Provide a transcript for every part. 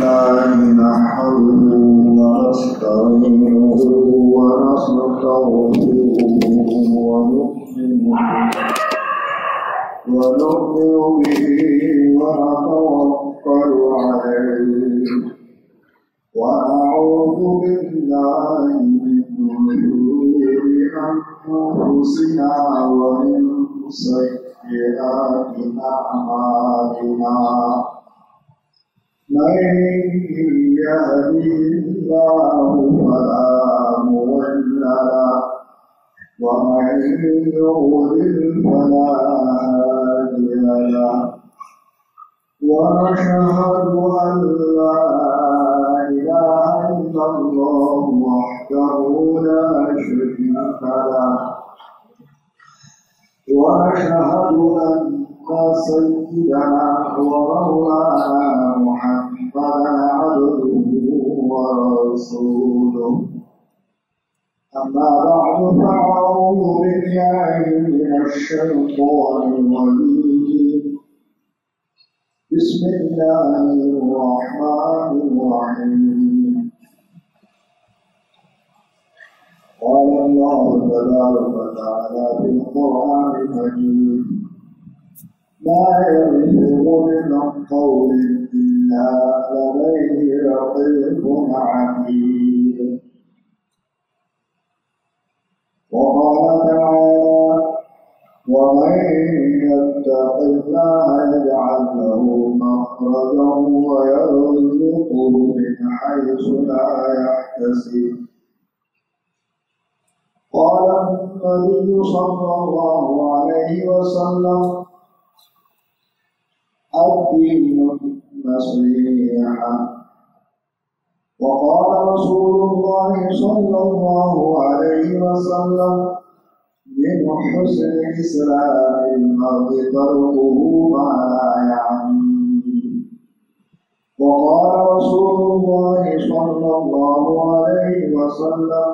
لله نحمده ونستعينه ونستغفره ونؤمن به ونتوكل عليه ونعوذ بالله من شرور أنفسنا ومن سيئات أعمالنا من يهده الله فلا مضل له ومن يضلل فلا هادي له ونشهد أن لا إله إلا الله وحده لا شريك له ونشهد أن سيدنا ومولانا محمدا عبده ورسوله أما بعد فأعوذ بالله من الشيطان الرجيم بسم الله الرحمن الرحيم قال الله تبارك وتعالى في القرآن المجيد ما يلفظ من قول إلا لديه رقيب عتيد وقال تعالى ومن يتق الله يجعل له مخرجا ويرزقه من حيث لا يحتسب قال النبي صلى الله عليه وسلم الدين نصيحة وقال رسول الله صلى الله عليه وسلم من حسن إسلام المرء تركه ما لا يعنيه وقال رسول الله صلى الله عليه وسلم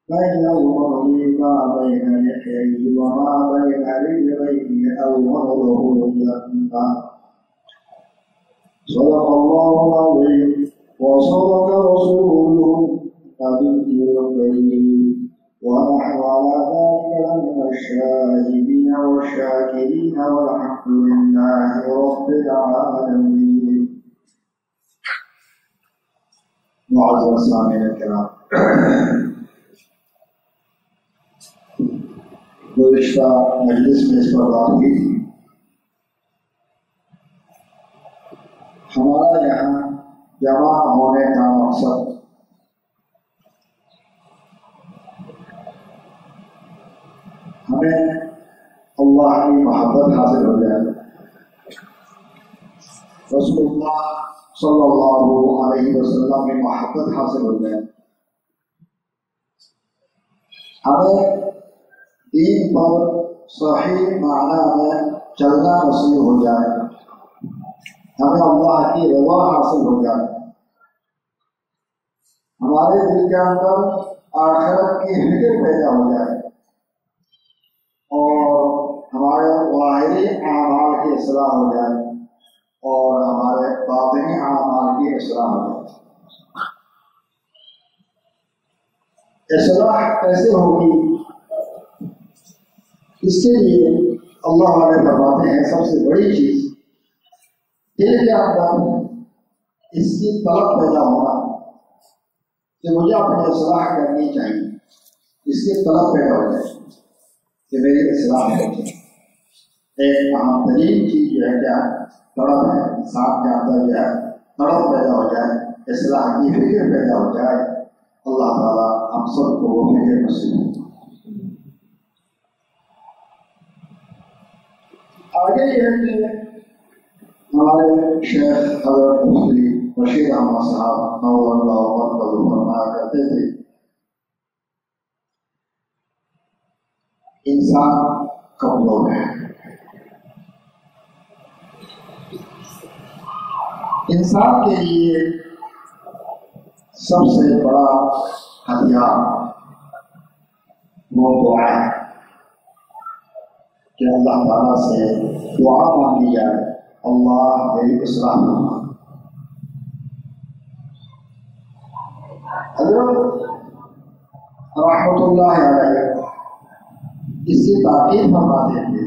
من يظهر لي ما بين لحيه وما بين رجليه أظهر له الجنة صدق الله العظيم وصدق رسوله النبي الكريم ونحن على ذلك من الشاهدين والشاكرين والحمد لله رب العالمين. معزز سامعین الکرام، گزشتہ مجلس میں اس پر بات ہوئی تھی. ہمارا یہاں جمع ہونے کا مقصد ہمیں اللہ کی محبت حاصل ہو جائے، رسول اللہ صلی اللہ علیہ وسلم کی محبت حاصل ہو جائے، ہمیں دین پر صحیح معنی میں چلنا نصیب ہو جائے، ہمیں اللہ کی رضا حاصل ہو جائے، ہمارے دل کے اندر آخرت کی فکر پیدا ہو جائے اور ہمارے ظاہری اعمال کی اصلاح ہو جائے اور ہمارے باطنی اعمال کی اصلاح ہو جائے. اصلاح کیسے ہوگی؟ اس کے لیے اللہ والے فرماتے ہیں سب سے بڑی چیز دل کے اندر اس کی طلب پیدا ہونا کہ مجھے اپنی اصلاح کرنی چاہیے، اس کی طلب پیدا ہو جائے کہ میری اصلاح ہو جائے. ایک اہم ترین چیز جو ہے کیا طلب ہے، انسان کے اندر جو ہے طلب پیدا ہو جائے، اصلاح کی فکر پیدا ہو جائے. اللہ تعالیٰ ہم سب کو وہ فکر نصیب ہو. آگے یہ ہے کہ ہمارے شیخ حضرت مفتی رشید احمد صاحب نور اللہ مرکز فرمایا کرتے تھے انسان کمزور ہے، انسان کے لیے سب سے بڑا ہتھیار وہ دعا ہے کہ اللہ تعالیٰ سے دعا مانگی جائے، اللہ میری اصلاح فرما. حضرت رحمۃ اللہ علیہ اس کی تاکید فرماتے تھے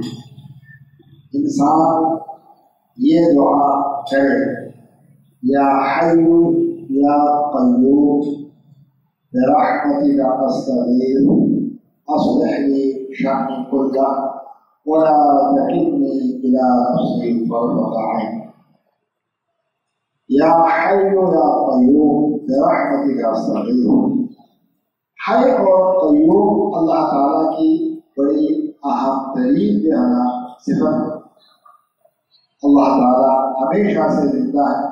انسان یہ دعا کرے یا حی یا قیوم برحمتک استغیث اصلح لی شأنی کلہ ولا تکلنی الی نفسی طرفۃ عین یا حی یا قیوم برحمتک استغیث۔ حی اور قیوم اللہ تعالیٰ کی بڑی اہم ترین جو ہے نا صفت ہے۔ اللہ تعالیٰ ہمیشہ سے زندہ ہے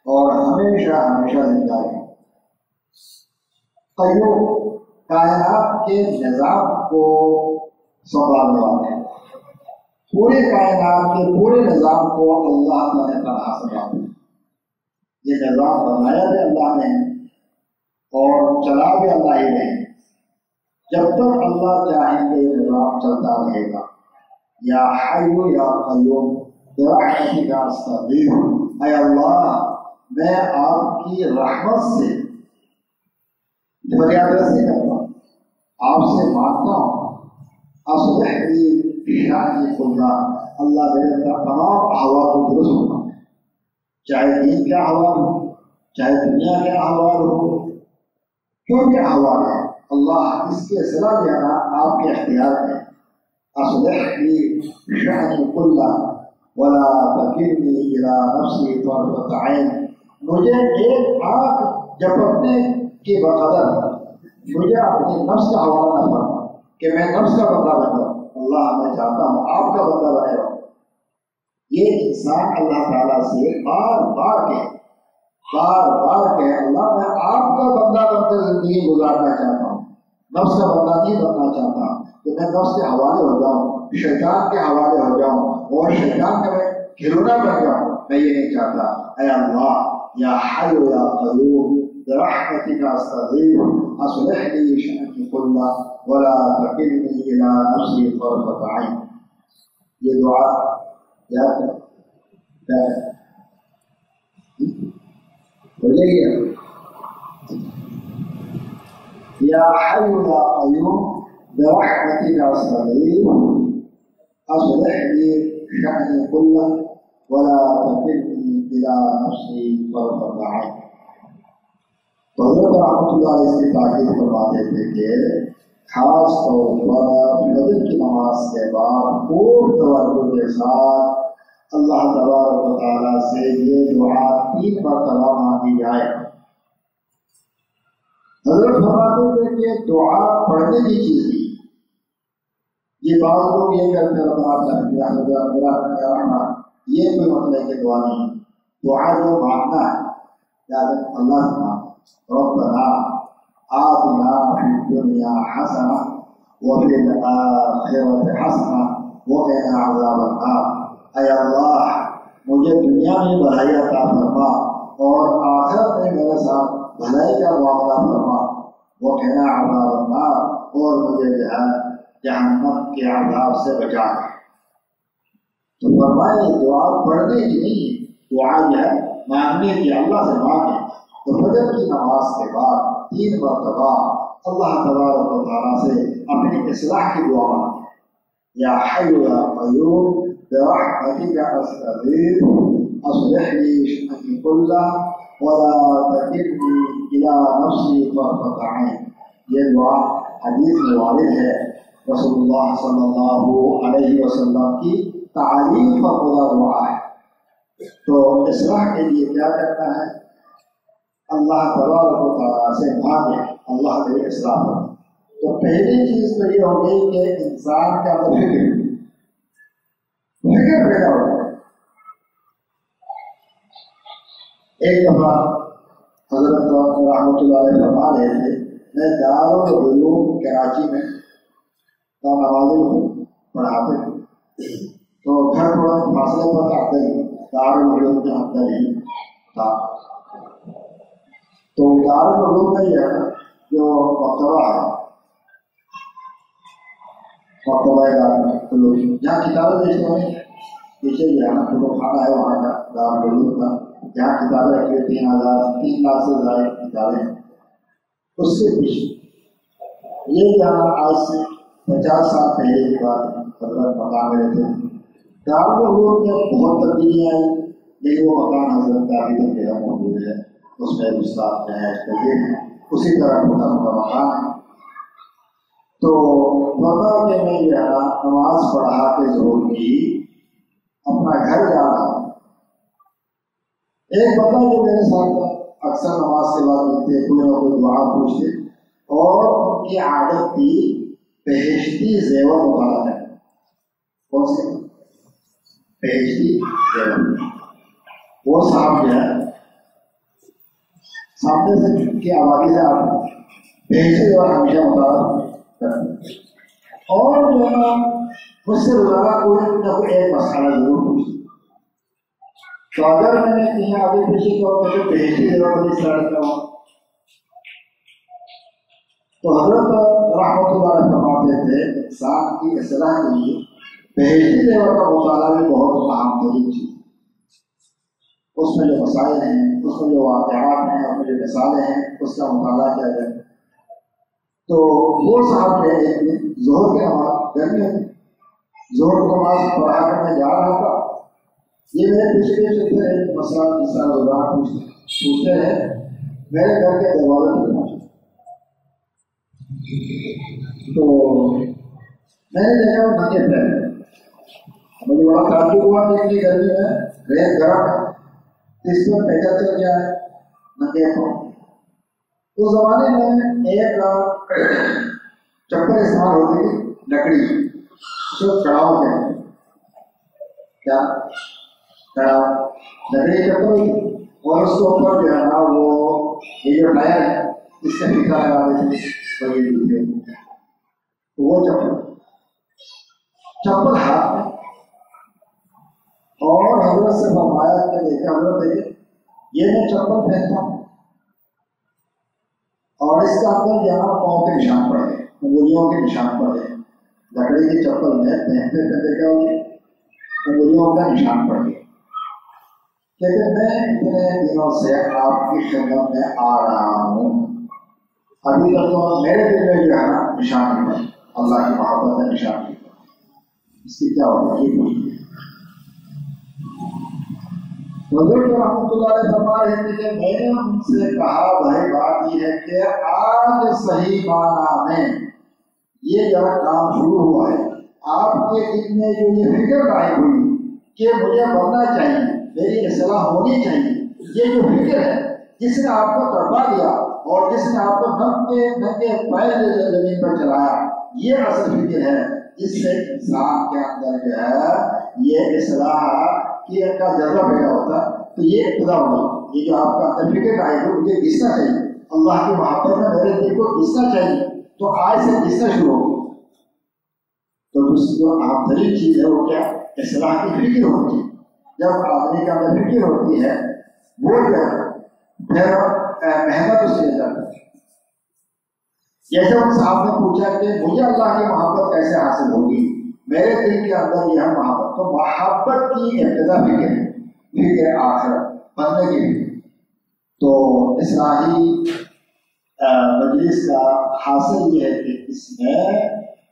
اور ہمیشہ ہمیشہ زندہ ہے۔ قیوم کائنات کے نظام کو سنبھالنے والے ہیں، پورے کائنات کے پورے نظام کو اللہ تعالیٰ نے تنہا سنبھالا۔ یہ نظام بنایا بھی اللہ نے اور چلا بھی اللہ ہی نے۔ جب تک اللہ چاہیں گے یہ نظام چلتا رہے گا۔ یا حی یا قیوم برحمتک استغیث، اے اللہ میں آپ کی رحمت سے فریاد رسی کرتا ہوں، آپ سے مانگتا ہوں، اصلح لی شأنی کلہ، اللہ میرے تمام احوال کو درست ہونا، چاہے دین کا احوال ہو، چاہے دنیا کا احوال ہو، جو بھی احوال ہے اللہ اس کے اصلاح جو ہے نا آپ کے اختیار میں۔ اصلح لی شأنی کلہ ولا تکلنی الی نفسی طرفۃ عین، مجھے ایک آنکھ جھپکنے کے بقدر مجھے اپنے نفس کا حوالہ نہ کرنا کہ میں نفس کا بندہ بن جاؤں۔ اللہ میں چاہتا ہوں آپ کا بندہ بنے رہوں۔ یہ انسان اللہ تعالیٰ سے بار بار کہ اللہ میں آپ کا بندہ بن کر زندگی گزارنا چاہتا ہوں، نفس کا بندہ نہیں بننا چاہتا کہ میں نفس کے حوالے ہو جاؤں، شیطان کے حوالے ہو جاؤں اور شیطان کا میں کھلونا بن جاؤں، میں یہ نہیں چاہتا۔ اے اللہ یا حی یا قیوم برحمتک استغیث اصلح لی شأنی کلہ ولا تکلنی الی نفسی طرفۃ عین۔ یہ دعا یاد ہے بولیے یا حی یا قیوم برحمتک استغیث اصلح لی شأنی کلہ ولا تکلنی الی نفسی طرفۃ عین۔ حضرت رحمۃ اللہ علیہ کی تاکید فرماتے تھے کہ خاص طور پر فجر کی نماز کے بعد پور توجہ کے ساتھ اللہ تبارک و تعالیٰ سے یہ دعا 3 مرتبہ مانگی جائے۔ حضرت فرماتے تھے کہ دعا پڑھنے کی چیز نہیں، یہ بعض لوگ یہ کرتے ہیں یہ کوئی مسئلہ کہ دعا نہیں، دعا جو مانگنا ہے یاد اللہ سے مانگنا۔ ربنا آتنا فی الدنیا حسنہ وفی الآخرۃ حسنہ وقنا عذاب النار۔ اے اللہ مجھے دنیا میں بھلائی عطا فرما اور آخرت میں میرے ساتھ بھلائی کا معاملہ فرما، وقنا عذاب النار اور مجھے جہنم کے عذاب سے بچا۔ تو فرمائے دعا پڑھنے کی نہیں، دعا جو ہے مانگنے کی، اللہ سے مانگے۔ تو فجر کی نماز کے بعد 3 مرتبہ اللہ تبارک و تعالیٰ سے اپنی اصلاح کی دعا مانگے۔ یا حی یا قیوم برحمتک استغیث اصلح لی شأنی کلہ ولا تکلنی الی نفسی طرفۃ عین۔ یہ دعا حدیث میں وارد ہے، رسول اللہ صلی اللہ علیہ وسلم کی تعلیم پر خدا دعا ہے۔ تو اصلاح کے لیے کیا کرنا ہے؟ اللہ تبارک و تعالیٰ سے مانگے اللہ میری اصلاح کرے۔ تو پہلی چیز تو یہ ہوگی کہ انسان کا تو فکر پیدا ہو جائے۔ ایک دفعہ حضرت رحمۃ اللہ علیہ فرما رہے تھے، میں دارالعلوم کراچی میں نوازل پڑھاتے تھے، تو گھر تھوڑا فاصلے پر آتے ہی دارالعلوم کے اندر ہی تھا۔ تو دارالعلوم میں یہ ہے جو مکتبہ ہے، مکتبہ دارالعلوم جہاں کتابیں بیچتے ہیں، پیچھے جہاں کتب خانہ ہے وہاں کا دارالعلوم کا، جہاں کتابیں رکھی 3 لاکھ سے زائد کتابیں ہیں۔ اس سے پیچھے یہ جہاں آج سے 50 سال پہلے کی بات حضرت مکان میں تھے، دارالعلوم میں بہت تبدیلی آئی، لیکن وہ مکان حضرت کا ابھی تک میرا موجود ہے، اس میں استاد ہیں اسی طرح چھوٹا موٹا مکان ہے۔ تو بتا کہ میں یہ نماز پڑھا کے ضرور کی، اپنا گھر جا رہا ہوں، ایک بندہ جو میرے ساتھ اکثر نماز کے بعد ملتے، کوئی نہ کوئی دعا پوچھتے، اور ان کی عادت تھی بہشتی زیور مطالعہ ہے۔ کون سے بہشتی زیور؟ وہ صاحب جو ہے سامنے سے کی آبادی سے آتے، بہشتی زیور ہمیشہ مطالعہ کرتے، اور جو ہے مجھ سے روزانہ کوئی نہ کوئی ایک مسئلہ ضرور پوچھتے۔ تو اگر میں نے کہیں آگے پیچھے کیا مجھے بہشتی زیور والی اسٹارٹ کرا، تو حضرت رحمۃ اللہ علیہ فرماتے تھے انسان کی اصلاح کے لیے بہشتی زیور کا مطالعہ بھی بہت اہم ترین چیز، اس میں جو مسائل ہیں، اس میں جو واقعات ہیں، اس میں جو مثالیں ہیں، اس کا مطالعہ کیا جائے۔ تو وہ صاحب جو ہے ایک دن ظہر کے نماز گھر میں ظہر کی نماز پڑھا کر میں جا رہا تھا، یہ میرے پیچھے سے مسئلہ جسا روزانہ پوچھتے ہیں، میرے گھر کے دروازے پہ پہنچے تو میں نے دیکھا وہ ننگے پیر، مجھے بڑا تعجب ہوا کہ اتنی گرمی میں ریت گرم ہے، اس میں پیدل چل گیا ہے ننگے پاؤں۔ اس زمانے میں ایک چپل استعمال ہوتی تھی لکڑی، اس کو کڑاؤ کہتے ہیں، کیا کڑاؤ لکڑی چپل ہوئی، اور اس کے اوپر جو ہے نا وہ یہ جو ٹائر ہے اس سے پھیکا لگا دیتے تھے، وہ چپل ہاتھ میں، اور حضرت سے فرمایا کہ دیکھیں حضرت دیکھیں یہ میں چپل پہنتا ہوں اور اس کا اندر یہاں پاؤں کے نشان پڑ گئے، انگلیوں کے نشان پڑ گئے، لکڑی کی چپل میں پہنتے پہنتے کیا ہوگی انگلیوں کا نشان پڑ گیا، کہتے میں اتنے دنوں سے آپ کی خدمت میں آ رہا ہوں، ابھی تک تو میرے دل میں جو ہے نا نشان نہیں پڑا، اللہ کی محبت کا نشان نہیں پڑا، اس کی کیا ہوگا یہ پوچھتے ہیں۔ بزرگ رحمۃ اللہ علیہ فرما رہے تھے کہ میں نے ان سے کہا بھائی بات یہ ہے کہ آج صحیح معنی میں یہ جب کام شروع ہوا ہے، آپ کے دل میں جو یہ فکر لائی ہوئی کہ مجھے بننا چاہیے، میری اصلاح ہونی چاہیے، یہ جو فکر ہے جس نے آپ کو تڑپا دیا اور جس نے آپ کو ننگے پیر زمین پر چلایا، یہ اصل فکر ہے جس سے انسان کے اندر جو ہے یہ اصلاح کا جذبہ پیدا ہوتا ہے۔ تو یہ ابتدا ہوگا، یہ جو آپ کا اندر فکر آئے گا مجھے گھسنا چاہیے، اللہ کی محبت میں میرے دل کو گھسنا چاہیے، تو آج سے گھسنا شروع ہوگا۔ تو دوسری جو عام ترین چیز ہے وہ کیا؟ اصلاح کی فکر ہوتی ہے۔ جب آدمی کا اندر فکر ہوتی ہے وہ جو ہے پھر محنت اس کے اندر ہے۔ جیسے ان صاحب نے پوچھا کہ مجھے اللہ کی محبت کیسے حاصل ہوگی، میرے دل کے اندر یہ محبت، تو محبت کی ابتدا فکر ہے، فکر آخرت بننے کی فکر۔ تو اصلاحی مجلس کا حاصل یہ ہے کہ اس میں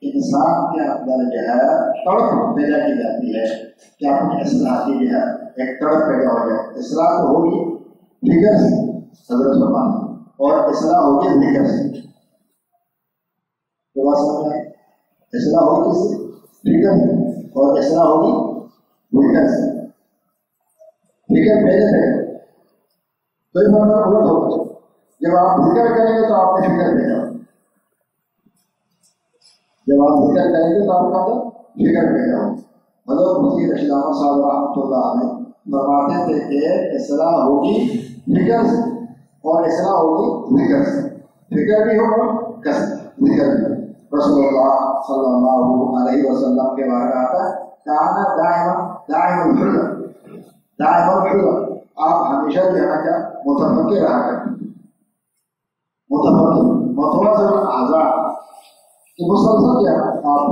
انسان کے اندر جو ہے تڑپ پیدا کی جاتی ہے کہ اپنی اصلاح کی جو ہے ایک تڑپ پیدا ہو جائے۔ اصلاح تو ہوگی فکر سے حضرت فرماتے ہیں، اور اصلاح ہوگی فکر سے، تو بات سمجھ آئے، اصلاح ہوگی کس سے؟ فکر سے، اور اصلاح ہوگی فکر سے۔ فکر پہلے پہلے کوئی مطلب الٹ ہوگا، جب آپ ذکر کریں گے تو آپ نے فکر بھیجا، جب آپ ذکر کریں گے تو آپ کا تو فکر بھیجا ہو۔ حضرت مفتی رشید احمد صاحب رحمۃ اللہ علیہ فرماتے تھے کہ اصلاح ہوگی فکر سے اور اصلاح ہوگی ذکر سے، فکر بھی ہوگا ذکر بھی۔ رسول اللہ صلی اللہ علیہ وسلم کے بارے میں آتا ہے دائم الحر، آپ ہمیشہ جو ہے کیا متفکر رہا کرتے، متوازن آزاد، کہ مسلسل کیا آپ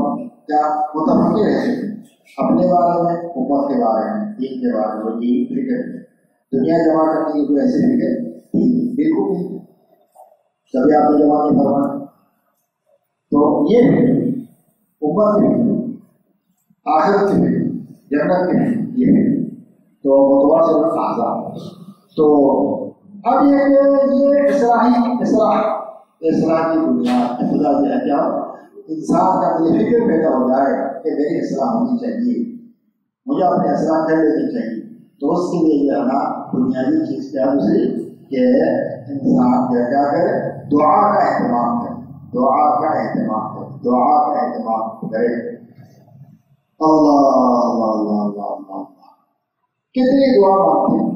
کیا متفکر رہتے ہیں اپنے بارے میں، امت کے بارے میں، دین کے بارے میں، دین فکر میں، دنیا جمع کرنے کی کوئی ایسی فکر بالکل نہیں۔ سبھی آپ نے جمع کی فرمائے. تو یہ امت کی آخرت کی جنت کی یہ تو متواصل احزاب. تو اب یہ اصلاح کی بنیاد اصلاح جو ہے کیا انسان کا یہ فکر پیدا ہو جائے کہ میری اصلاح ہونی چاہیے, مجھے اپنی اصلاح کر لینی چاہیے. تو اس کے لیے جو ہے نا بنیادی چیز کیا دوسری کہ انسان کیا کرے, دعا کا اہتمام کرے, دعا کا اہتمام کرے, دعا کا اہتمام کرے. اللہ اللہ اللہ اللہ اللہ کتنی دعا مانگتے ہیں.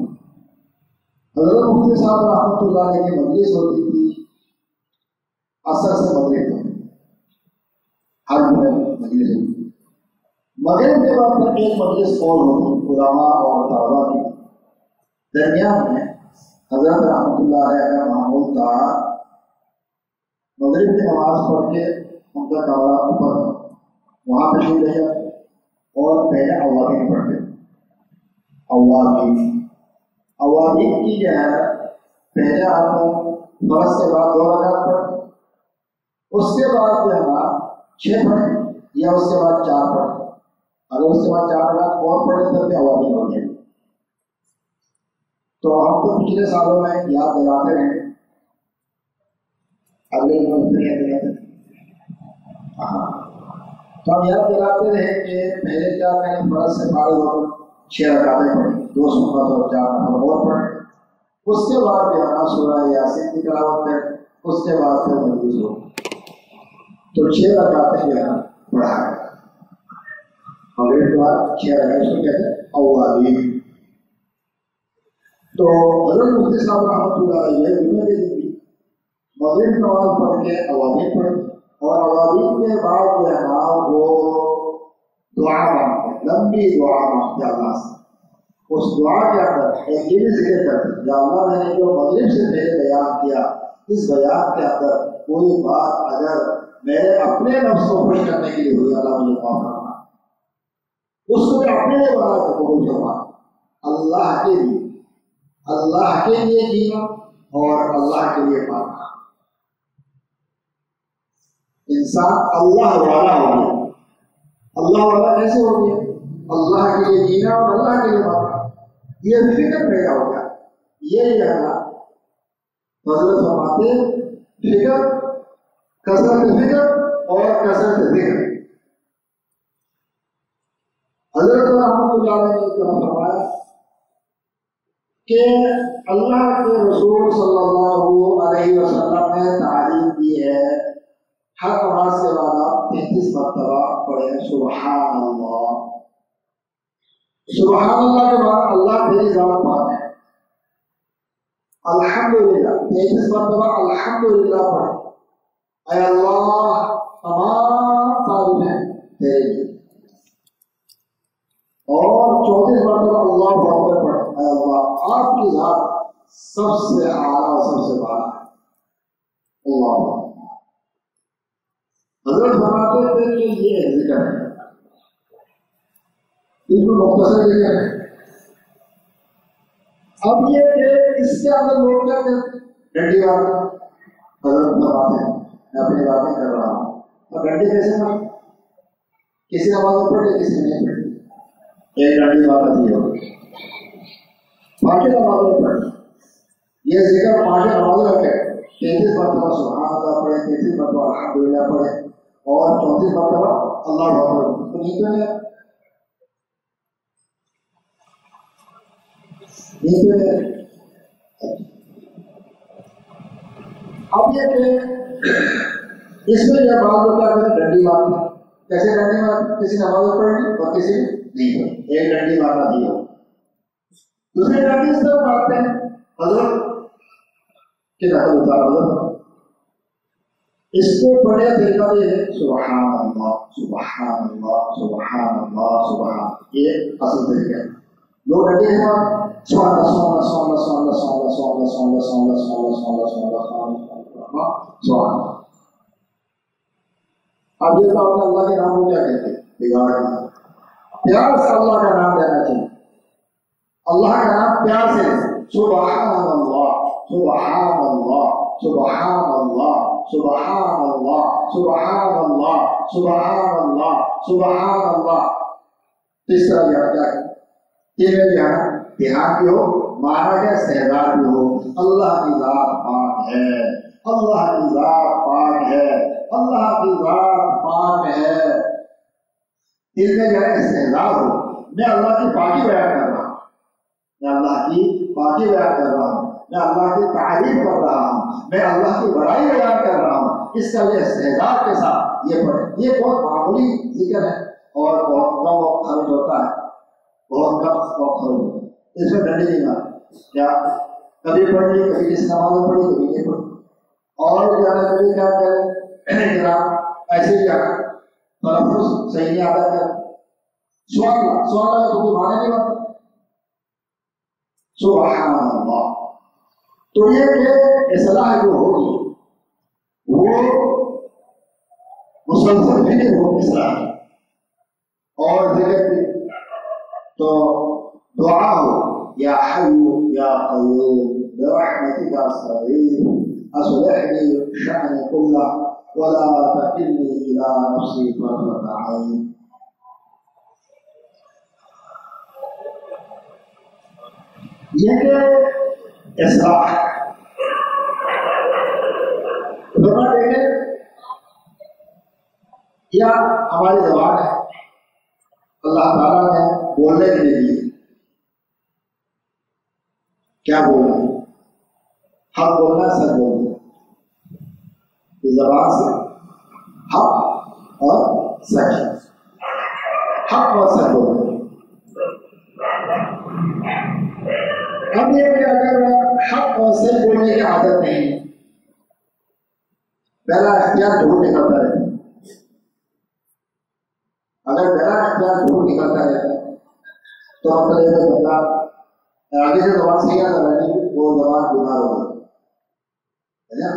حضرت مفتی صاحب رحمۃ اللہ علیہ کی مجلس ہوتی تھی اثر سے مغرب تک, ہر مجلس ہوتی. مغرب کے بعد پھر ایک مجلس اور ہوتی علماء اور طلباء کی. درمیان میں حضرت رحمۃ اللہ علیہ کا معمول تھا مغرب کی نماز پڑھ کے ان کا کمرہ اوپر وہاں پہ شروع لے جاتے اور پہلے اوابین پڑھتے. اوابین کی جو ہے پہلے آپ فرض کے بعد 2 رکعت پڑھ, اس کے بعد جو ہے نا 6 پڑھیں یا اس کے بعد 4 پڑھیں. اگر اس کے بعد 4 رکعت اور پڑھیں تو بھی اوابین ہو جائے. تو ہم تو پچھلے سالوں میں یاد دلاتے رہے, اگلے تو ہم یاد دلاتے رہے کہ پہلے کیا میں نے فرض سے فارغ ہو کر 6 رکعتیں پڑھی, 2 سنت اور 4 نفل اور پڑھے. اس کے بعد جو ہے سورہ یاسین کی تلاوت کریں, اس کے بعد پھر مجلس ہو. تو 6 رکعتیں جو ہے پڑھا ہے. مغرب کے بعد 6 رکعتیں اس کو کہتے ہیں اوابین. تو حضرت مفتی صاحب رحمۃ اللہ علیہ دنیا کی زندگی مغرب نماز پڑھ کے اوابین پڑھ, اور اوابین کے بعد جو ہے نا وہ دعا مانگتے, لمبی دعا مانگتے اللہ سے. اس دعا کے اندر ایک یہ بھی ذکر کرتے یا اللہ میں نے جو مغرب سے پہلے بیان کیا, اس بیان کے اندر کوئی بات اگر میرے اپنے نفس کو خوش کرنے کے لیے ہوئی اللہ مجھے معاف کرنا, اس کو اپنے لیے بنا کے قبول کرنا. اللہ کے لیے, اللہ کے لیے جینا اور اللہ کے لیے ماننا. انسان اللہ والا ہو گیا. اللہ والا کیسے ہو گیا؟ اللہ کے لیے جینا اور اللہ کے لیے ماننا. یہ فکر پیدا ہو گیا. یہ جانا حضرت فرماتے فکر, کثرت فکر اور کثرت ذکر. حضرت رحمۃ اللہ علیہ نے فرمایا کہ اللہ کے رسول صلی اللہ علیہ وسلم نے تعلیم دی ہے ہر نماز کے بعد آپ 33 مرتبہ پڑھیں سبحان اللہ. سبحان اللہ کے بعد اللہ تیری ذات پاک ہے, الحمدللہ 33 مرتبہ الحمدللہ پڑھیں. اے اللہ تمام تعریف ہیں تیرے لیے. اور 34 مرتبہ اللہ اکبر پڑھیں. اے اللہ آپ کی ذات سب سے اعلیٰ اور سب سے بڑا ہے. اللہ حضرت فرماتے تھے کہ یہ ذکر ہے, بالکل مختصر ذکر ہے. اب یہ کہ اس کے اندر لوگ کیا کرتے ہیں ڈنڈی بات. حضرت فرماتے ہیں میں اپنی باتیں کر رہا ہوں. اب ڈنڈی کیسے مار, کسی نماز پڑھے کسی نے نہیں پڑھی, ایک ڈنڈی بات آتی ہے. باقی نمازیں پڑھی, یہ ذکر 5 نمازیں رکھے 33 مرتبہ سبحان اللہ پڑھے, 33 مرتبہ الحمدللہ پڑھے اور 34 مرتبہ اللہ اکبر. تو نہیں تو نہیں اب یہ کہ اس میں یہ بات کیا کریں ڈنڈی مارنا. کیسے ڈنڈی مارنا؟ کسی نماز پڑھنی اور کسی نہیں پڑھنی, ایک ڈنڈی مارنا دی ہو. دوسری ڈنڈی اس طرح مارتے ہیں حضرت کہ نقل اتار حضرت. اس کو بڑے طریقہ یہ ہے سبحان اللہ سبحان اللہ سبحان اللہ سبحان, یہ اصل طریقہ ہے. لوگ ڈنڈی کے بعد سبحان اللہ سبحان اللہ سبحان اللہ سبحان اللہ سبحان اللہ سبحان اللہ سبحان اللہ سبحان اللہ سبحان اللہ سبحان اللہ. اب یہ تو آپ نے اللہ کے نام کو کیا کہتے ہیں بگاڑنا. پیار سے اللہ کا نام لینا چاہیے. اللہ کا نام پیار سے سبحان اللہ سبحان اللہ سبحان اللہ سبحان اللہ سبحان اللہ سبحان اللہ سبحان اللہ. تیسرا یہاں کیا ہے؟ تیرے یہاں دھیان بھی ہو، مانا کیا استحضار بھی ہو. اللہ کی ذات پاک ہے، اللہ کی ذات پاک ہے، اللہ کی ذات پاک ہے. دل میں جو ہے استحضار ہو، میں اللہ کی پاکی بیان کر رہا ہوں، میں اللہ کی پاکی بیان کر رہا ہوں، میں اللہ کی تعریف کر رہا ہوں، میں اللہ کی بڑائی بیان کر رہا ہوں. اس کا یہ استحضار کے ساتھ یہ پڑھے. یہ بہت معمولی ذکر ہے اور بہت کم وقت خرچ ہوتا ہے، بہت کم وقت خرچ ہوتا ہے. اس میں ڈرنے کی بات کیا کبھی پڑھی کبھی کس نماز میں پڑھی کبھی نہیں پڑھی. اور زیادہ کبھی کیا کرے جناب ایسے ہی جانا تلفظ صحیح نہیں آتا کر سوال ہے تو کوئی مانے کی بات سبحان اللہ. تو یہ کہ اصلاح جو ہوگی وہ مسلسل فکر ہو اصلاح اور ذکر بھی. تو دعا ہو یا حی یا قیوم برحمتک استغیث اصلح لي شأني كله ولا تكلني إلى نفسي طرفة عين. یہ کہ اصلاح دونوں دیکھیں یا ہماری زبان ہے اللہ تعالیٰ نے بولنے کے لیے کیا بولنا ہے؟ حق بولنا، سچ بولنا. اس زبان سے حق اور سچ، حق اور سچ بولنا. اب یہ کہ اگر حق اور سچ بولنے کی عادت نہیں، پہلا اختیار جھوٹ نکلتا رہتا. اگر پہلا اختیار جھوٹ نکلتا رہتا تو اب تک بندہ آگے سے زبان صحیح آ رہا ہے وہ زبان بیمار ہو گئی ہے نا.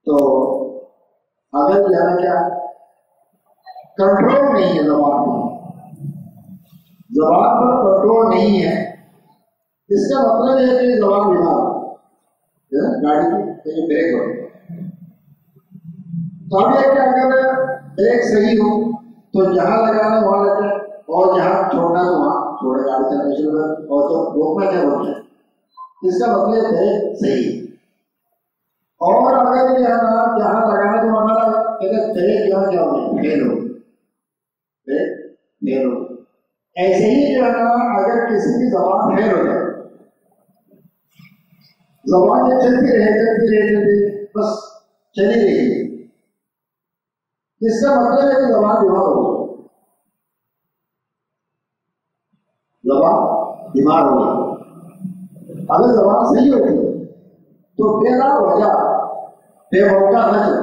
تو اگر جانا کیا کنٹرول نہیں ہے زبان پر کنٹرول نہیں ہے، اس کا مطلب ہے کہ زبان بیمار ہے. گاڑی کی بریک ہو تو اب یہ کہ اگر بریک صحیح ہو تو جہاں لگانا وہاں لگے اور جہاں چھوڑنا تو وہاں چھوڑے گاڑی چلنا شروع کر اور تو روکنا کیا روکنا. اس کا مطلب ہے صحیح. اور اگر جہاں لگانا تو وہاں اگر بریک جہاں کیا ہو فیل ہو فیل ہو. ایسے ہی جو ہے نا اگر کسی کی زبان فیل ہو جائے، زبان جب چلتی رہے بس چلی رہی، جس کا مطلب ہے کہ زبان بیمار ہو گئی، زبان بیمار ہو گئی. اگر زبان صحیح ہوتی تو بلا وجہ بے موقع نہ چلے.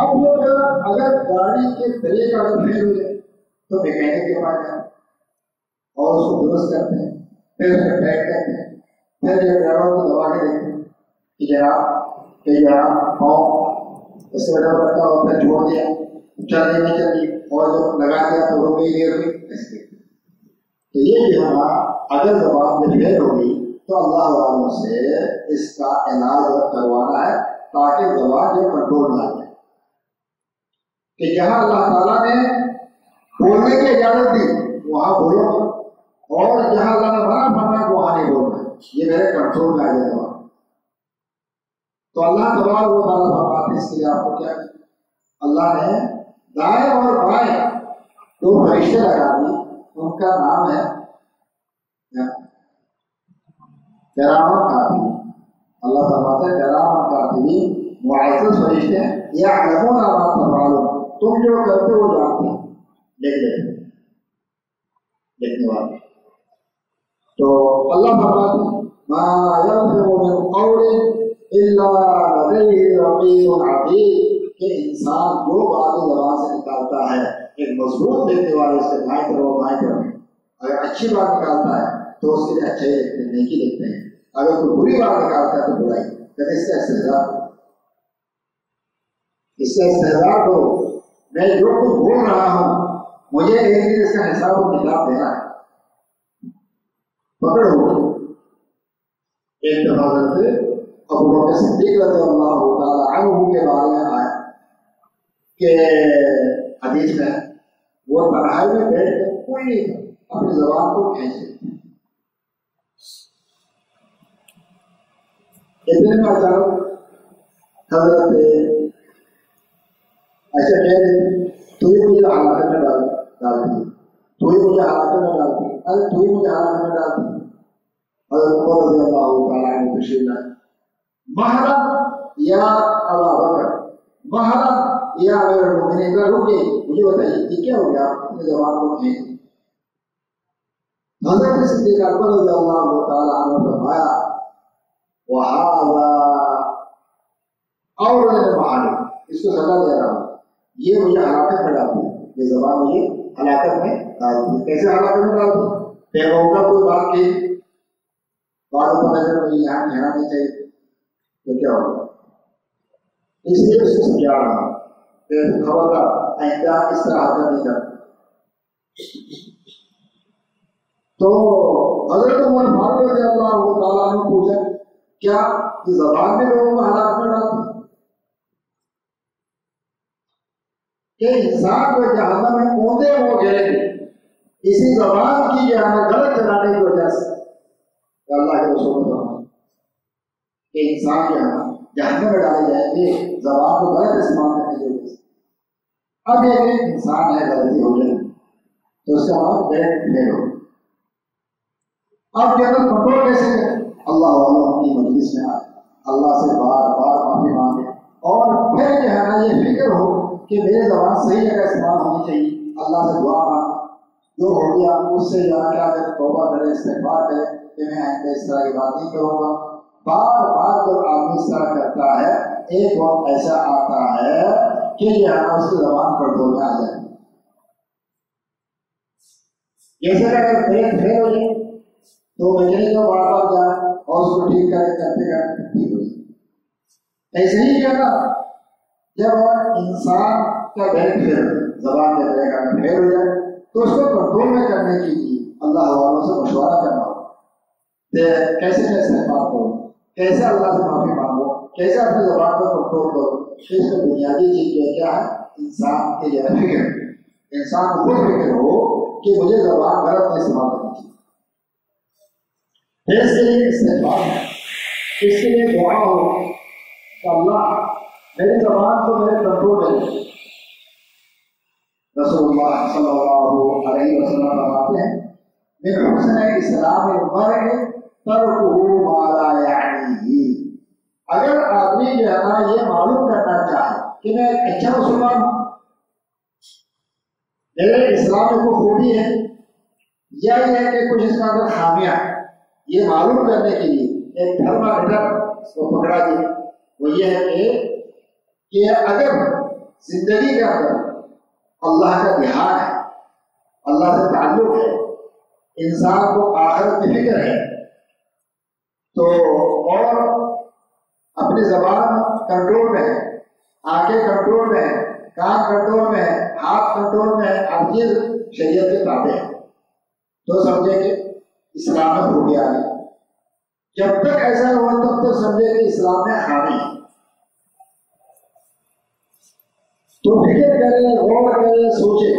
اب لوگ اگر گاڑی کے بریک اگر فیل ہو جائے تو میکینک کے پاس جائیں اور اس کو درست کرتے ہیں، پھر اسے پیک کرتے ہیں، پھر جب ڈرائیور کو دبا کے دیکھتے ہیں کہ جناب اس سے ڈر رکھا اور پھر چھوڑ دیا چلنے نہیں چلی اور جب لگا دیا تو رو گئی دیر ہوئی. تو یہ جو ہے اگر زبان میں فیل ہو گئی تو اللہ والوں سے اس کا علاج کروانا ہے تاکہ زبان جو کنٹرول نہ جائے. کہ جہاں اللہ تعالیٰ نے بولنے کی اجازت دی وہاں بولو اور جہاں اللہ نے منع فرمایا وہاں نہیں بولنا. یہ میرے کنٹرول میں آ جائے زبان. تو اللہ تبارک و تعالیٰ فرماتے اس کے لیے آپ کو کیا اللہ نے دائیں اور بائیں دو فرشتے لگا دیے. ان کا نام ہے کرامت کاتبین. اللہ فرماتا ہے کرامت کاتبین معزز فرشتے ہیں یعلمون ما تفعلون. تم جو کرتے ہو جانتے ہیں لکھنے والے. تو اللہ فرماتے ہیں ما یلفظ من قول الا لدیہ رقیب عتید. کہ انسان جو بات زبان سے نکالتا ہے ایک مضبوط لکھنے والے اس سے بھائی کرو. اگر اچھی بات نکالتا ہے تو اس کے لیے اچھا ہی لکھتے ہیں، نیکی لکھتے ہیں. اگر کوئی بری بات نکالتا ہے تو برائی. کبھی اس کا استحضار ہو میں جو کچھ بول رہا ہوں مجھے ایک دن اس کا حساب و کتاب دینا ہے. پکڑ ہو ایک دفعہ حضرت ابو بکر صدیق رضی اللہ تعالی عنہ کے بارے میں آیا کہ حدیث میں وہ تنہائی میں بیٹھ کر کوئی نہیں اپنی زبان کو کھینچے اتنے میں اچانک حضرت ایسے کہہ رہے تو ہی مجھے ہلاکت میں ڈالتی تو ہی مجھے ہلاکت میں ڈالتی ارے تو ہی مجھے ہلاکت میں ڈالتی حضرت عمر رضی اللہ تعالیٰ عنہ تشریف لائے محرم یا ابا بکر محرم یا امیر المؤمنین رکے مجھے بتائیے یہ کیا ہو گیا اپنی زبان کو کھینچ حضرت صدیق اکبر رضی اللہ تعالیٰ عنہ فرمایا وہذا اور محرم اس کو سزا دے رہا ہوں یہ مجھے ہلاکت میں ڈالتی ہے یہ زبان مجھے ہلاکت میں ڈالتی ہے کیسے ہلاکت میں ڈالتی ہے پیغمبر کا کوئی بات کی بات پتہ چلا مجھے یہاں کہنا نہیں چاہیے تو کیا ہوگا اس لیے اس کو سمجھا رہا ہوں کہ خبردار آئندہ اس طرح حرکت نہیں کرتا تو حضرت عمر فاروق رضی اللہ تعالیٰ نے پوچھا کیا یہ زبان میں لوگوں کو ہلاکت میں ڈالتی ہے کہ انسان کو جہنم میں کوندے ہو گئے اسی زبان کی جو ہے غلط چلانے کی وجہ سے اللہ کے رسول کہ انسان جو ہے جہنم میں ڈالے جائیں گے زبان کو غلط استعمال کرنے کی وجہ سے اب ایک انسان ہے غلطی ہو جائے تو اس کا بعد ڈائریکٹ فیل ہو اب جنرل کنٹرول کیسے کریں اللہ والوں اپنی مجلس میں آئے اللہ سے بار بار معافی مانگے اور پھر جو ہے نا یہ فکر ہو کہ میرے زبان صحیح جگہ استعمال ہونی چاہیے اللہ سے دعا مانگے جو ہو گیا اس سے جو ہے کیا توبہ کرے استغفار کرے کہ میں آئندہ اس طرح کی بات نہیں کروں گا بار بار جب آدمی اس طرح کرتا ہے ایک وقت ایسا آتا ہے کہ جو ہے اس کی زبان کنٹرول میں آ جائے جیسے کہ اگر بریک فیل ہو جائے تو میکینک کو بار بار جائے اور اس کو ٹھیک کرے کرتے کرتے ٹھیک ہو جائے ایسے ہی کیا تھا جب انسان کا بریک فیل زبان کے بریک اگر فیل ہو جائے تو اس کو کنٹرول میں کرنے کے لیے اللہ والوں سے مشورہ کرنا ہوگا کیسے کیسے بات کرو کیسے اللہ سے معافی مانگو کیسے اپنی زبان کو کنٹرول کرو اس کو بنیادی چیز جو کیا ہے انسان کے لیے فکر انسان خود فکر ہو کہ مجھے زبان غلط نہیں استعمال کرنی چاہیے اس کے لیے استغفار ہے اس کے لیے دعا ہو کہ اللہ میری زبان کو میرے کنٹرول میں رسول اللہ صلی اللہ علیہ وسلم فرماتے ہیں من حسن اسلام المرء ترکہ ما لا یعنیہ اگر آدمی جو ہے نا یہ معلوم کرنا چاہے کہ میں ایک اچھا مسلمان ہوں میرے اسلام میں کوئی خوبی ہے یا یہ ہے کہ کچھ اس کا اندر خامیاں ہے یہ معلوم کرنے کے لیے ایک دھرما گھٹک کو پکڑا دیا وہ یہ ہے کہ اگر زندگی کے اندر اللہ کا دھیان ہے اللہ سے تعلق ہے انسان کو آخرت کی فکر ہے تو اور اپنی زبان کنٹرول میں ہے آنکھیں کنٹرول میں ہے کان کنٹرول میں ہے ہاتھ کنٹرول میں ہے ہر چیز شریعت کے تابع ہے تو سمجھے کہ اسلام میں خوبی آ گئی جب تک ایسا ہوا تب تک سمجھے کہ اسلام میں خامی ہے تو فکر کرے غور کرے سوچے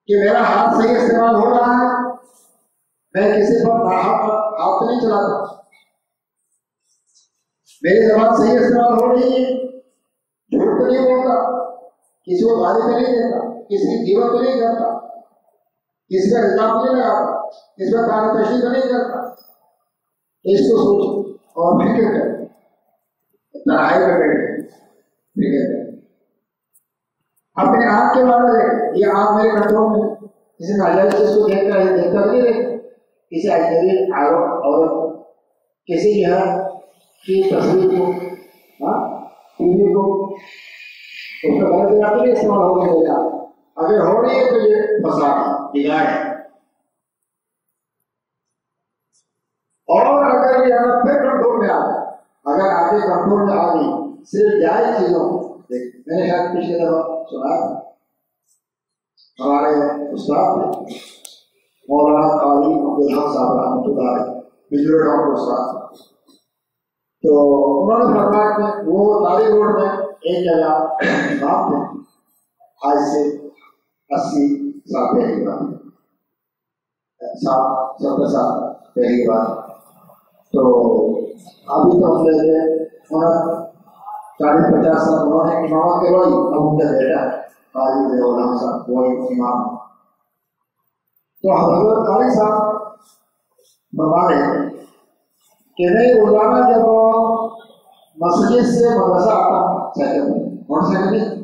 کہ میرا ہاتھ صحیح استعمال ہو رہا ہے میں کسی پر ہاتھ تو نہیں چلاتا میری زبان صحیح استعمال ہو رہی ہے جھوٹ تو نہیں بولتا کسی کو گالی تو نہیں دیتا کسی کی غیبت تو نہیں کرتا کسی کا الزام نہیں لگاتا کسی کا کان تشریح تو نہیں کرتا اس کو سوچ اور فکر کر تنہائی میں بیٹھے فکر کر اپنے آپ کے بارے میں یہ آپ میرے کنٹرول میں کسی ناجائز چیز کو دیکھ کر دیکھتا نہیں رہے کسی اجنبی عورت کسی جو ہے کی تصویر کو ٹی وی کو اس کا غلط جگہ نہیں استعمال ہونے دیتا اگر ہو رہی ہے تو یہ فساد بگاڑ ہے اور اگر یہ پھر کنٹرول میں آ گیا اگر آگے کنٹرول میں آ گئی صرف جائز چیزوں میں نے شاید پچھلے دفعہ سنا تھا ہمارے استاد مولانا قاضی عبدالحق صاحب رحمۃ اللہ علیہ بجلی ڈاکٹر استاد تو انہوں نے فرمایا کہ وہ تاریخ روڈ میں ایک جگہ امام تھے، آج سے 80 سال پہلی بار، 70 سال پہلی بار. تو ابھی تو ہم لے گئے 40-50 سال انہوں نے امامت کروائی. اب ان کا بیٹا قاضی غلام صاحب وہ امام. تو حضرت قاری صاحب فرما رہے ہیں کہ میں روزانہ جب مسجد سے مدرسہ آتا سائیکل میں، موٹر سائیکل نہیں،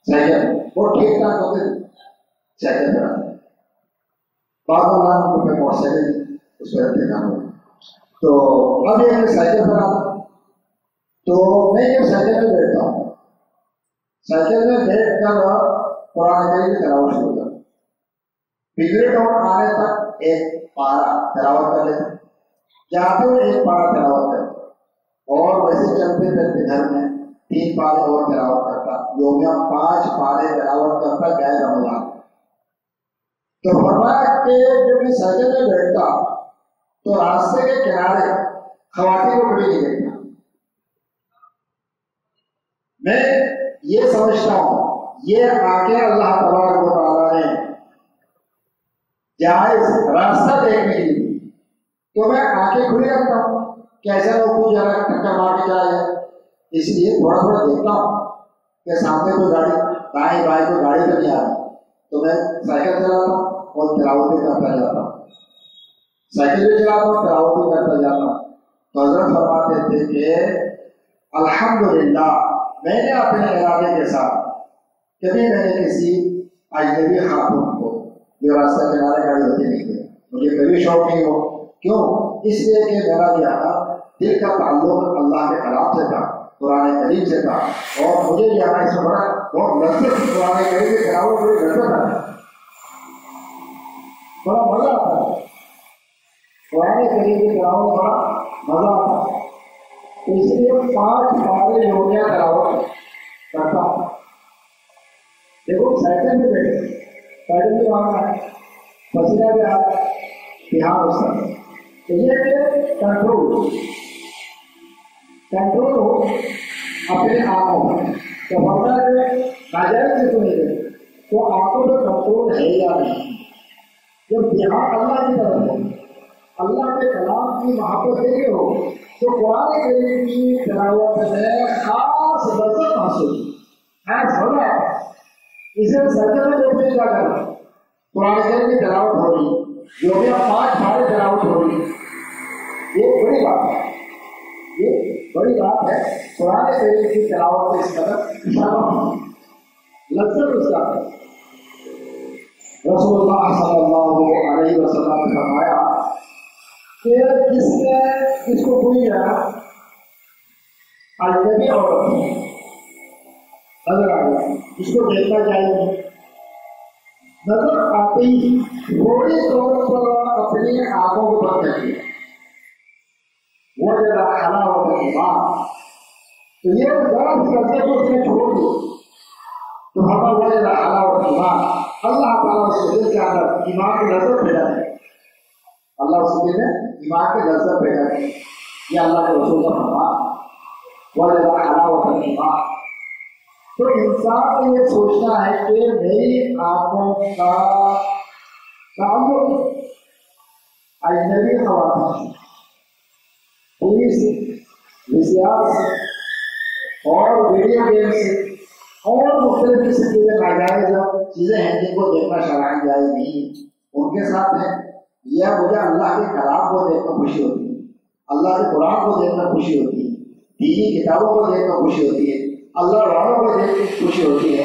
سائیکل وہ ٹھیک ٹھاک ہوتے سائیکل پر آتے، بعض موٹر سائیکل اس پہ رکھتے کام ہوئے. تو اب ایک سائیکل پر آتا تو میں یہ سائیکل میں بیٹھتا ہوں، سائیکل میں بیٹھ کر قرآن کریم کی تلاوت شروع کرتا. پگریڈ اور آنے تک ایک پارا تلاوت کر لیتا، جاتے ہوئے ایک پارا تلاوت کرتا، اور ویسے چلتے پھرتے گھر میں 3 پارے اور تلاوت کرتا، یومیہ 5 پارے تلاوت کرتا غیر رمضان. تو فرمایا کہ جب میں سائیکل میں بیٹھتا تو راستے کے کنارے خواتین کو کھڑی نہیں دیکھتا. میں یہ سمجھتا ہوں یہ آنکھیں اللہ تبارک و تعالیٰ نے جائز راستہ دیکھنے کے لیے، تو میں آنکھیں کھلی رکھتا ہوں کہ ایسا لوگ کو ذرا ٹکر مار کے چلا جائے. اس لیے تھوڑا تھوڑا دیکھتا ہوں کہ سامنے کوئی گاڑی دائیں بائیں کوئی گاڑی تو نہیں آ رہی، تو میں سائیکل چلاتا ہوں اور تلاوت بھی کرتا جاتا ہوں، سائیکل بھی چلاتا ہوں تلاوت بھی کرتا جاتا ہوں. تو حضرت فرماتے تھے کہ الحمدللہ میں نے اپنے ارادے کے ساتھ کبھی میں نے کسی اجنبی خاتون کو جو راستہ کنارے گاڑی ہوتی نہیں تھی مجھے کبھی شوق نہیں ہو. کیوں؟ اس لیے کہ میرا جو ہے نا دل کا تعلق اللہ کے کلام سے تھا، قرآن کریم سے تھا، اور مجھے جو ہے نا اس میں بڑا بہت لذت قرآن کریم کی تلاوت بڑی لذت ہے، بڑا مزہ آتا ہے قرآن کریم کی تلاوت، بڑا مزہ آتا ہے. اس لیے 5 پارے یومیہ تلاوت کرتا ہوں. دیکھو سائیکل میں بیٹھے سائیکل میں آنا ہے، پسینہ بھی آ رہا ہے، بہار اس کا تو یہ کہ کنٹرول ہو اپنے آنکھوں پر. تو فرمایا کہ ناجائز سے سنیں گے تو آنکھوں میں کنٹرول ہے یا نہیں. جب بہار اللہ کی طرف ہو، اللہ کے کلام کی محبت دیکھے ہو تو قرآن کریم کی تلاوت میں خاص لذت حاصل ہے، مزہ ہے. اسے سجدے میں دیکھنے کیا کرنا، قرآن کریم کی تلاوت ہو رہی، جو بھی 5 پارے تلاوت ہو رہی، یہ بڑی بات ہے، یہ بڑی بات ہے. قرآن کریم کی تلاوت اس قدر لذت اس کا ہے. رسول اللہ صلی اللہ علیہ وسلم نے فرمایا کہ جس کو کوئی اجنبی عورت نظر آ گیا، جس کو دیکھنا چاہیے، نظر آتے ہی فوری طور پر اپنی آنکھوں کو بند کر دیا، وہ ذرا حلاوت ایمان، تو یہ ذرا سی لذت کو اس نے چھوڑ دی تو ہمارا وہ ذرا حلاوت ایمان، اللہ تعالیٰ اس کے دل کے اندر ایمان کی لذت پیدا ہے، اللہ اس کے دل ایمان کی لذت پیدا ہے. یہ اللہ کے رسول کا فرمان وہ ذرا حلاوت ایمان. تو انسان کو یہ سوچنا ہے کہ میری آنکھوں کا تعلق اجنبی خواتین سے، پولیس سے، وسیار سے، اور ویڈیو گیم سے، اور مختلف قسم کی ناجائز چیزیں ہیں جن کو دیکھنا شرعاً جائز نہیں، ان کے ساتھ ہے. یا مجھے اللہ کے کلام کو دیکھ کر خوشی ہوتی ہے، اللہ کے قرآن کو دیکھ کر خوشی ہوتی ہے، دینی کتابوں کو دیکھ کر خوشی ہوتی ہے، اللہ والوں کو دیکھ کر خوشی ہوتی ہے.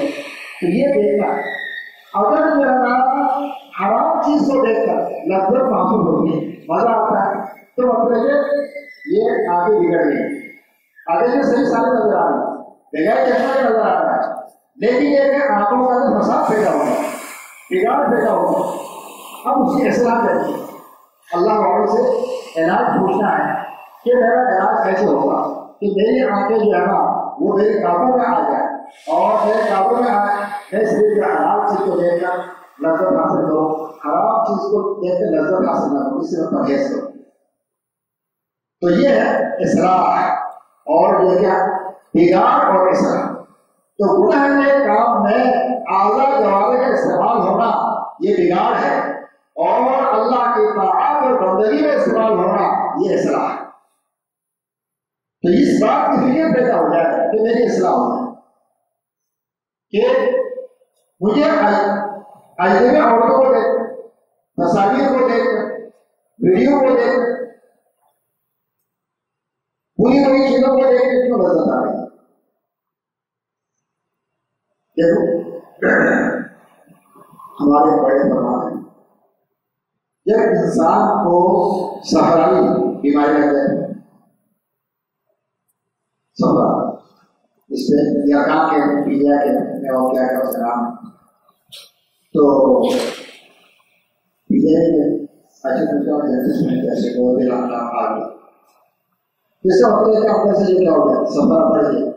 تو یہ دیکھنا، اگر میرا حرام چیز کو دیکھ کر لذت محسوس ہوتی ہے، مزہ آتا ہے، تو مطلب یہ آگے بگڑ گئی، آگے سے صحیح سارے نظر آ رہے ہیں، بغیر چشمہ نظر آ رہا ہے، لیکن یہ کہ آنکھوں کا اندر فساد پیدا ہوگا، بگاڑ پیدا ہوگا. اب اس کی اصلاح کریں، اللہ والوں سے علاج پوچھنا ہے کہ میرا علاج کیسے ہوگا کہ میری آنکھیں جو ہے نا وہ میرے قابو میں آ جائے، اور میرے قابو میں آئے میں صرف حلال چیز کو دیکھ کر لذت حاصل کروں، حرام چیز کو دیکھ کر لذت حاصل نہ کروں، اس سے میں پرہیز کروں. تو یہ ہے اصلاح اور یہ کیا بگاڑ اور اصلاح. تو گناہ کے کام میں اعلیٰ جوارے کا استعمال ہونا یہ بگاڑ ہے، اور اللہ کی طاعت اور بندگی میں استعمال ہونا یہ اصلاح ہے. تو اس بات کی فکر پیدا ہو جائے کہ میری اصلاح ہو جائے کہ مجھے اجنبی عورتوں کو دیکھ، تصاویر کو دیکھ، ویڈیو کو دیکھ، بری بری چیزوں کو دیکھ کے کیوں لذت آ رہی ہے. دیکھو ہمارے بڑے فرمان ہیں، جب انسان کو صحرائی بیماری لگ جائے، صحرا اس پہ یا کام کے پیڈیا کے میں اور کیا ہے اس کا نام، تو پیڈیا کے اچھے میں جیسے کو بھی نام آ گیا، جس کا مطلب ہے کہ اپنے سے یہ کیا ہو گیا، صحرا پڑ گیا،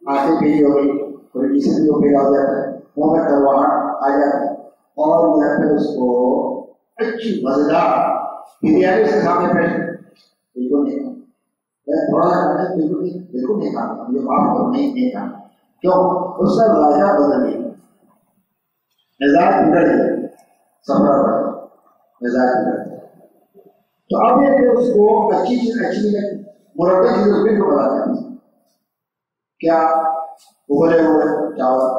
آنکھیں پیلی ہو گئی، کوئی کسی بھی کو پیلا ہو جاتا ہے، منہ میں کرواہٹ آ جاتا ہے، اور یا پھر اس کو اچھی مزیدار بریانی سے سامنے پیش بالکل نہیں کھانا، میں تھوڑا سا بالکل نہیں کھانا، یہ معاف کرو نہیں کھانا، کیوں اس کا ذائقہ بدل گیا، مزاج بگڑ گیا، سفر پر مزاج بگڑ گیا. تو اب یہ کہ اس کو اچھی چیز اچھی مربع چیز اس کو بتا دیں کیا ابلے ہوئے چاول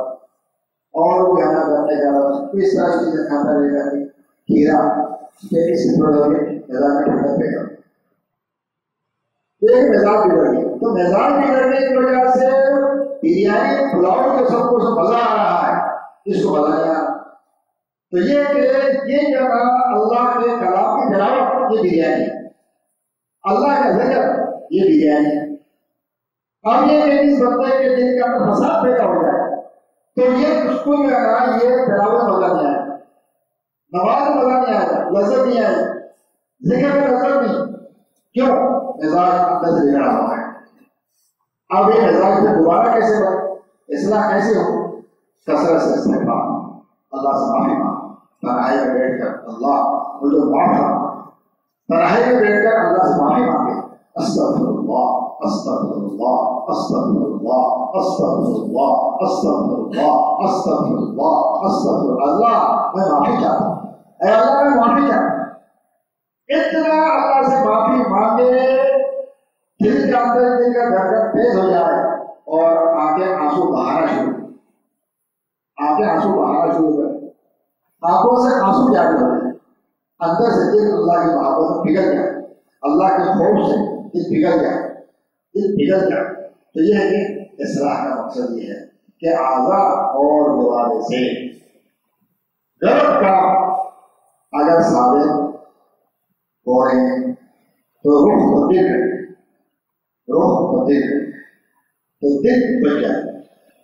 اور کھانا کرنے کا اس طرح کی چیزیں کھاتا رہے گا کہ کھیرا پیٹ سے تھوڑا مزاج میں ٹھنڈا پے گا، ایک مزاج بگڑ گیا. تو مزاج بگڑنے کی وجہ سے بریانی پلاؤ کے سب کو مزہ آ رہا ہے، اس کو مزہ نہیں آ رہا. تو یہ کہ یہ جگہ اللہ کے کلام کی تلاوت یہ بریانی ہے، اللہ کا ذکر یہ بریانی ہے. اب یہ کہ اس بندے کے دل کا فساد پیدا ہو جائے تو یہ اس کو جو ہے یہ تلاوت مزہ نہیں آئے، نماز مزہ نہیں آئے، لذت نہیں آئے، ذکر میں لذت نہیں. کیوں؟ مزاج اندر سے بگڑا ہوا ہے. اب یہ مزاج میں دوبارہ کیسے بڑھے، اصلاح کیسے ہو؟ کثرت سے استغفار، اللہ سے معافی مانگ، تنہائی میں بیٹھ کر اللہ مجھے معاف کرنا، تنہائی میں بیٹھ کر اللہ سے معافی مانگے، استغفر اللہ استغفر اللہ استغفر اللہ استغفر اللہ استغفر اللہ استغفر اللہ استغفر اللہ، میں معافی چاہتا ہوں، اے اللہ میں معافی چاہتا ہوں. اتنا اللہ سے معافی مانگے دل کے اندر دل کا دھڑکن تیز ہو جائے اور آنکھیں آنسو بہانا شروع، آنکھیں آنسو بہانا شروع کر، آنکھوں سے آنسو جاری ہو جائے، اندر سے دل اللہ کی محبت میں پگھل جائے، اللہ کے خوف سے دل پگھل جائے، دل پگھل جائے. تو یہ ہے کہ اصلاح کا مقصد یہ ہے کہ اعضاء اور دوارے سے غلط کا اگر ثابت ہو رہے ہیں تو رخ تبدیل کریں، رخ تبدیل کریں تو دل بن جائے.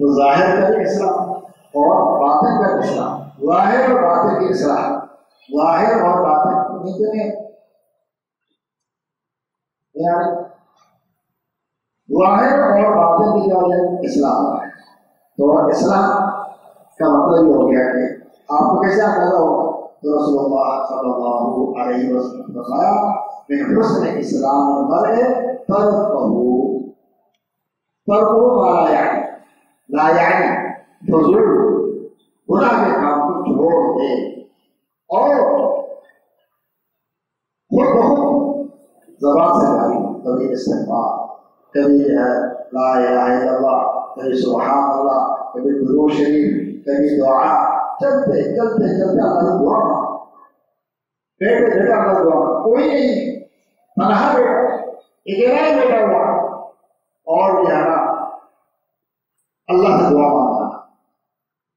تو ظاہر کا بھی اصلاح اور باطن کا اصلاح، ظاہر اور باطن کی اصلاح، ظاہر اور باطن نیچے میں ظاہر اور باطن کی کیا ہے اصلاح ہے. تو اصلاح کا مطلب یہ ہو گیا کہ آپ کو کیسے اندازہ ہوگا، تو رسول اللہ صلی اللہ علیہ وسلم نے فرمایا من حسن اسلام المرء ترکہ ما لا یعنی، لا یعنی فضول گناہ کے کام کو چھوڑ دے اور خود بخود زبان سے جاری، کبھی استغفار، کبھی لا الہ الا اللہ، کبھی سبحان اللہ، کبھی درود شریف، کبھی دعا، چلتے چلتے چلتے اللہ سے دعا مانگو، بیٹھے بیٹھے اللہ سے دعا مانگو، کوئی نہیں تنہا بیٹھا اکیلا ہی بیٹھا ہوا اور یہ ہے اللہ سے دعا مانگ رہا،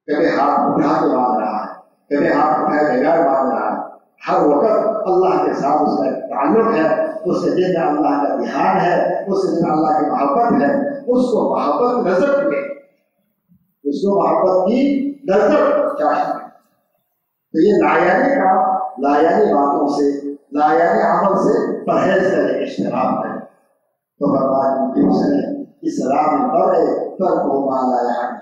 کبھی ہاتھ اٹھا کے مانگ رہا ہے، کبھی ہاتھ اٹھائے بغیر مانگ رہا ہے، ہر وقت اللہ کے ساتھ اس کا تعلق ہے، اس کے دل میں اللہ کا دھیان ہے، اس کے دل میں اللہ کی محبت ہے، اس کو محبت نظر میں، اس کو محبت کی نظر چاہیے. تو یہ لایانی کام، لایانی باتوں سے، لایانی عمل سے پرہیز کرے اجتناب ہے. تو فرمایا اس نے اسلام پڑھے ترک ما لا یعنی.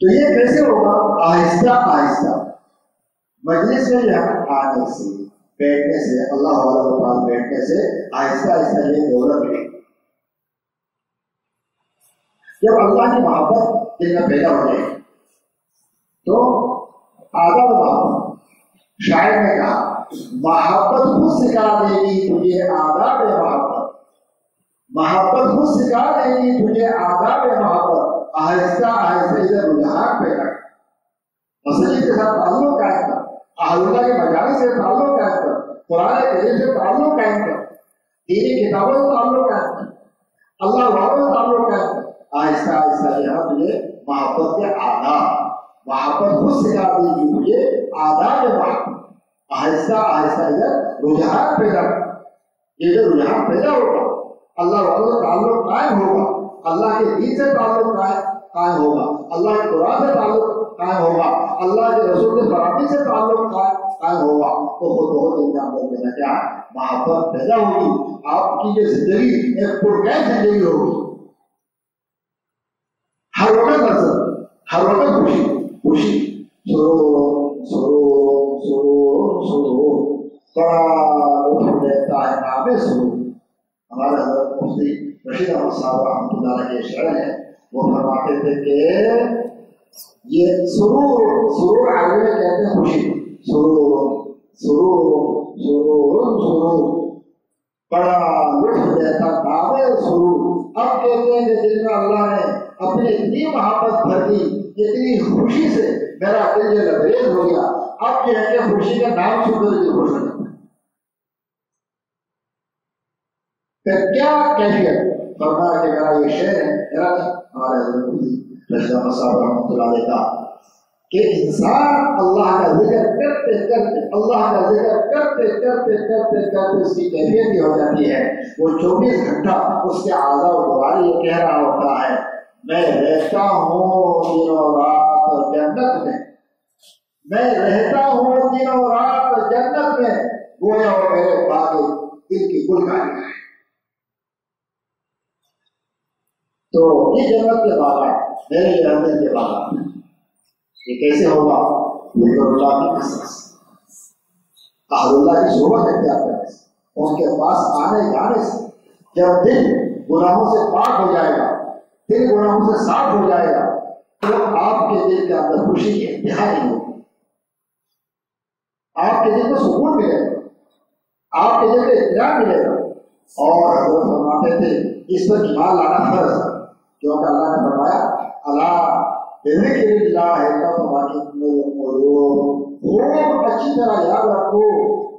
تو یہ کیسے ہوگا؟ آہستہ آہستہ مجلس میں یہاں آنے سے، بیٹھنے سے، اللہ والوں کے پاس بیٹھنے سے آہستہ آہستہ یہ دولت ملے. جب اللہ کی محبت دل میں پیدا ہو جائے تو آداب محبت، شاعر نے کہا محبت خود سکھا دے گی تجھے آداب محبت، محبت خود سکھا دے گی تجھے آداب محبت، آہستہ آہستہ ادھر رجحان پیدا کر، مسجد کے ساتھ تعلق قائم کر، اہل اللہ کے مجالس سے تعلق قائم کر، قرآن کریم سے تعلق قائم کر، دینی کتابوں سے تعلق قائم کر، اللہ والوں سے تعلق قائم کر. آہستہ آہستہ یہاں تجھے محبت کے آداب، محبت خود سکھا دے گی تجھے آداب محبت، آہستہ آہستہ ادھر رجحان پیدا کر. یہ جو رجحان پیدا ہوگا اللہ والوں سے تعلق قائم ہوگا، اللہ کے دین سے تعلق قائم ہوگا، اللہ کے قرآن سے تعلق قائم ہوگا، اللہ کے رسول کے فرامین سے تعلق قائم ہوگا، تو خود بہت ان کے اندر دینا کیا محبت پیدا ہوگی. آپ کی جو زندگی ایک پرکین زندگی ہوگی، ہر وقت نظر، ہر وقت خوشی خوشی، سرور سرور سرور سرور، بڑا لطف دیتا ہے نام سرور. ہمارے حضرت مفتی رشید احمد صاحب رحمۃ اللہ علیہ کے شعر ہیں، وہ فرماتے تھے کہ یہ سرور عربی میں کہتے ہیں خوشی، سرور سرور سرور سرور، بڑا لطف دیتا نام سرور. اب کہتے ہیں کہ جن میں اللہ نے اپنی اتنی محبت بھر دی، اتنی خوشی سے میرا دل یہ لبریز ہو گیا، اب یہ ہے کہ خوشی کا نام سن کر یہ خوش نہیں. پھر کیا کیفیت فرمایا کہ میرا یہ شعر ہے، میرا ہمارے حضرت رشید احمد صاحب رحمۃ اللہ علیہ کا، کہ انسان اللہ کا ذکر کرتے کرتے، اللہ کا ذکر کرتے کرتے کرتے کرتے اس کی کیفیت یہ ہو جاتی ہے، وہ 24 گھنٹہ اس کے اعضاء و جوارح یہ کہہ رہا ہوتا ہے میں رہتا ہوں دن و رات جنت میں، میں رہتا ہوں دن و رات جنت میں، گویا وہ میرے باغ دل کی گل کھانے ہے. تو یہ جنت کے باغات میرے یہ رحمت کے باغات، یہ کیسے ہوگا؟ ذکر اللہ کی کثرت سے، اہل اللہ کی صحبت اختیار کرنے سے، ان کے پاس آنے جانے سے. جب دل گناہوں سے پاک ہو جائے گا، دل گناہوں سے صاف ہو جائے گا، تو آپ کے دل کے اندر خوشی کی انتہا نہیں ہوگی، آپ کے دل کو سکون ملے گا، آپ کے دل کو اطمینان ملے گا. اور حضرت فرماتے تھے اس پر ایمان لانا فرض ہے، کیونکہ اللہ نے فرمایا اللہ ذکر اللہ تطمئن القلوب، خوب اچھی طرح یاد رکھو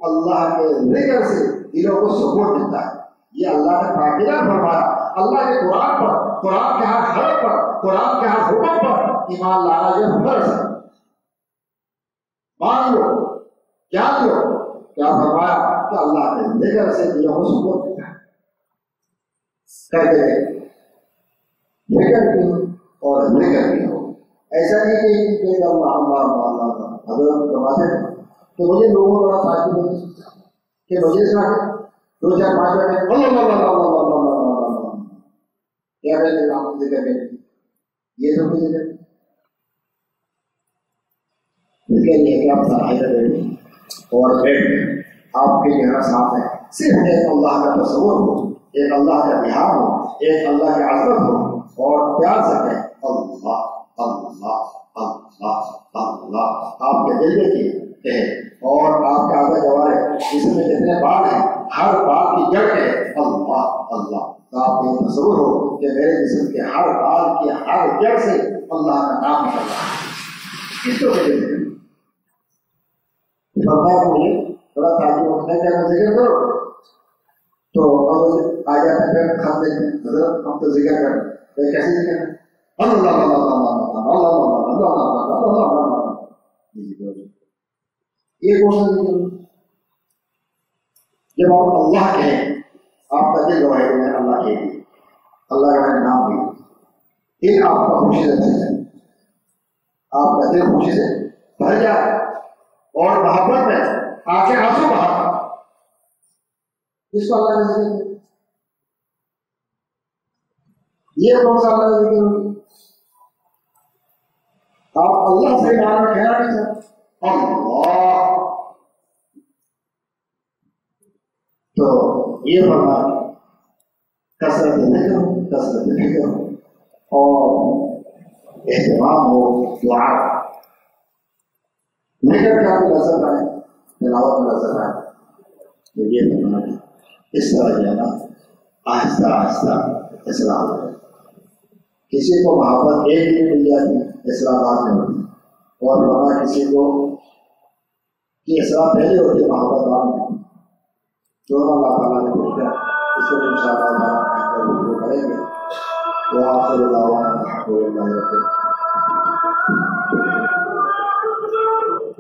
اللہ کے ذکر سے دلوں کو سکون ملتا ہے. یہ اللہ نے پاکیزہ فرمایا. اللہ کے قرآن پر، قرآن کے ہر حرف پر، قرآن کے ہر حکم پر ایمان لانا یہ فرض ہے. مان لو، جان لو، کیا فرمایا کہ اللہ کے ذکر سے دلوں کو سکون ملتا ہے. کہتے ہیں ذکر بھی اور ذکر بھی ہو، ایسا نہیں کہ اللہ اللہ اللہ. حضرت فرماتے ہیں کہ مجھے لوگوں کو بڑا تعجب ہوتا ہے کہ مجھے سے دو چار پانچ منٹ اللہ اللہ اللہ اللہ اللہ کیا کہتے ہیں آپ ذکر کریں، یہ تو کوئی ذکر یہ کہ آپ سراہے بیٹھے اور بیٹھ آپ کے چہرہ صاف ہے، صرف ایک اللہ کا تصور ہو، ایک اللہ کا دھیان ہو، ایک اللہ کی عظمت ہو، اور پیار سے کہیں اللہ اللہ اللہ اللہ. آپ کے دل میں کہے اور آپ کا اعضاء جوارح جسم میں جتنے بال ہیں ہر بال کی جڑ ہے اللہ اللہ. تو آپ کو تصور ہو کہ میرے جسم کے ہر بال کی ہر جڑ سے اللہ کا نام نکل رہا ہے. کس کو کہتے ہیں مجھے بڑا تعجب ہوتا ہے کہ میں ذکر کرو تو اب آ جاتا ہے پھر خط دیکھیں حضرت ہم تو ذکر کریں تو کیسے ذکر کریں اللہ اللہ اللہ اللہ اللہ اللہ اللہ. یہ کون سا ذکر؟ جب آپ اللہ کہیں آپ کا دل گواہے میں اللہ کے لیے اللہ کا نام بھی ایک آپ کا خوشی سے آپ کا دل خوشی سے بھر جائے اور محبت میں آنکھیں آنسو بہاتا اس کو اللہ کا ذکر. یہ کون سا اللہ کا ذکر ہوگی؟ آپ اللہ سے مانا کہنا نہیں چاہتے اللہ تو یہ فرمایا کثرت ذکر، کثرت فکر اور اہتمام ہو دعا، ذکر کا بھی نظر آئے، تلاوت میں نظر آئے، تو یہ فرمایا اس طرح جو ہے نا آہستہ آہستہ اصلاح ہو۔ کسی کو محبت ایک دن مل جاتی، اصلاح بعد میں ہوتی، اور فرمایا کسی کو کی اصلاح پہلے ہوتی ہے، محبت بعد میں، دونوں اللہ تعالیٰ نے مل کر اس کو انشاءاللہ کریں گے۔ وآخر دعوانا الحمد للہ رب العالمین۔